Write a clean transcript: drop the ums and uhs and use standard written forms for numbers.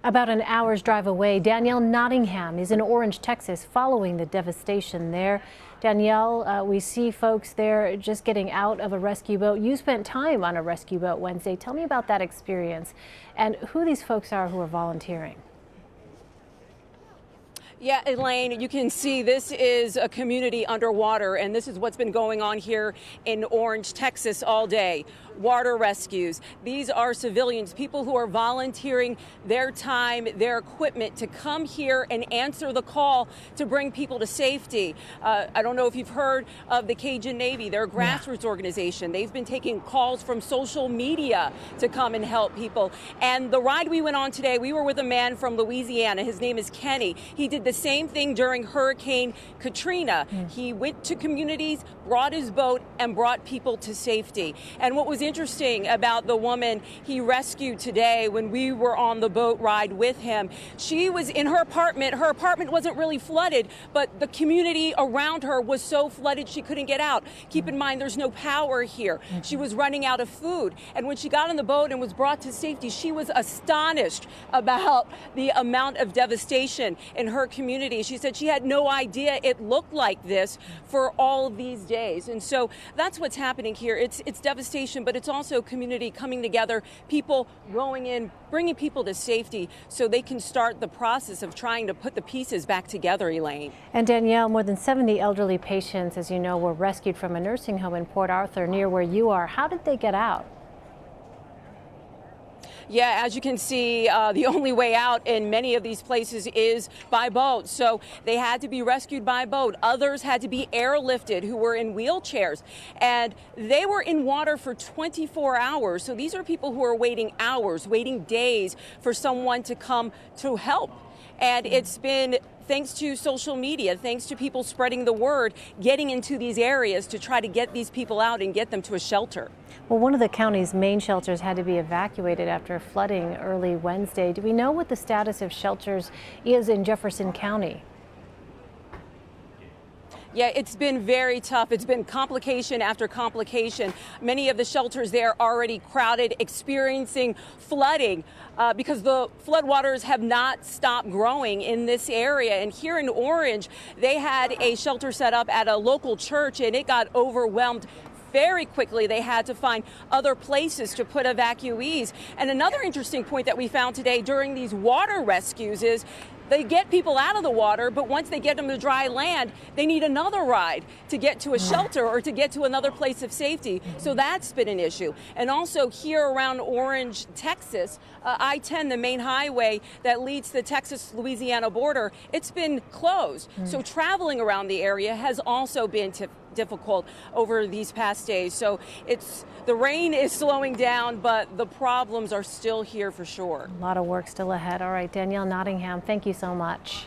About an hour's drive away, Danielle Nottingham is in Orange, Texas, following the devastation there. Danielle, we see folks there just getting out of a rescue boat. You spent time on a rescue boat Wednesday. Tell me about that experience and who these folks are who are volunteering. Yeah, Elaine, you can see this is a community underwater, and this is what's been going on here in Orange, Texas all day. Water rescues. These are civilians, people who are volunteering their time, their equipment to come here and answer the call to bring people to safety. I don't know if you've heard of the Cajun Navy. They're a grassroots organization. They've been taking calls from social media to come and help people. And the ride we went on today, we were with a man from Louisiana. His name is Kenny. He did the same thing during Hurricane Katrina. He went to communities, brought his boat, and brought people to safety. And what was interesting about the woman he rescued today, when we were on the boat ride with him, she was in her apartment. Her apartment wasn't really flooded, but the community around her was so flooded she couldn't get out. Keep in mind, there's no power here. She was running out of food. And when she got on the boat and was brought to safety, she was astonished about the amount of devastation in her community. She said she had no idea it looked like this for all these days. And so that's what's happening here. It's devastation, but it's also community coming together, people rowing in, bringing people to safety so they can start the process of trying to put the pieces back together, Elaine. And Danielle, more than 70 elderly patients, as you know, were rescued from a nursing home in Port Arthur near where you are. How did they get out? Yeah, as you can see, the only way out in many of these places is by boat. So they had to be rescued by boat. Others had to be airlifted who were in wheelchairs. And they were in water for 24 hours. So these are people who are waiting hours, waiting days for someone to come to help. And it's been thanks to social media, thanks to people spreading the word, getting into these areas to try to get these people out and get them to a shelter. Well, one of the county's main shelters had to be evacuated after flooding early Wednesday. Do we know what the status of shelters is in Jefferson County? Yeah, it's been very tough. It's been complication after complication. Many of the shelters there already crowded, experiencing flooding because the floodwaters have not stopped growing in this area. And here in Orange, they had a shelter set up at a local church and it got overwhelmed very quickly. They had to find other places to put evacuees. And another interesting point that we found today during these water rescues is they get people out of the water, but once they get them to dry land, they need another ride to get to a shelter or to get to another place of safety. So that's been an issue. And also here around Orange, Texas, I-10, the main highway that leads to the Texas-Louisiana border, it's been closed. So traveling around the area has also been difficult over these past days. So the rain is slowing down, but the problems are still here for sure. A lot of work still ahead. All right, Danielle Nottingham, thank you so much.